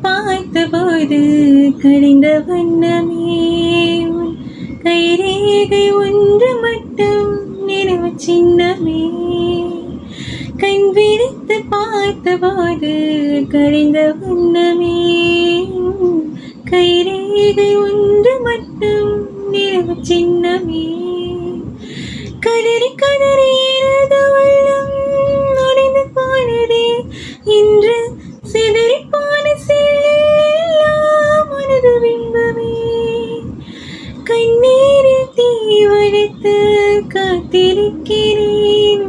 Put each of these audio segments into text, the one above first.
பார்த்தபோது கரைந்த வண்ணமே உன் கைரேகை ஒன்று மட்டும் நினைவு சின்னமே. கண் விழித்து பார்த்தபோது கரைந்த வண்ணமே உன் கைரேகை ஒன்று மட்டும் நினைவு சின்னமே. கதறி கதறி எனது உள்ளம் உடைந்து போனதே, இன்று சிதறி போன செல்லாம் உனது பிம்பமே. கண்ணீரில் தீ வளர்த்து காத்திருக்கிறேன்,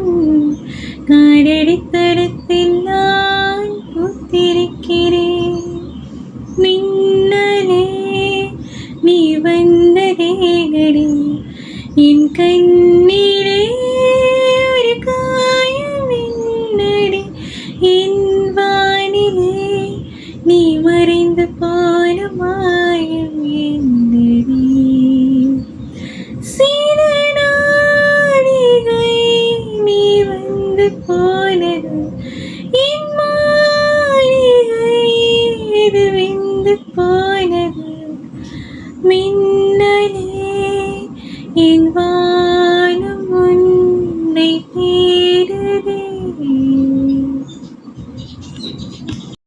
காடடி தடத்தில் நான் பூத்திருக்கிறேன். மின்னலே நீ வந்ததேகடி என் கண்ணிலே ஒரு காயம் என்னடி, என் வானிலே நீ மறைந்து போன மாயம் என்னடி. சில நாளிகை நீ வந்து போனது, என் மாளிகை இது வெந்து போனது. மின்னலே என்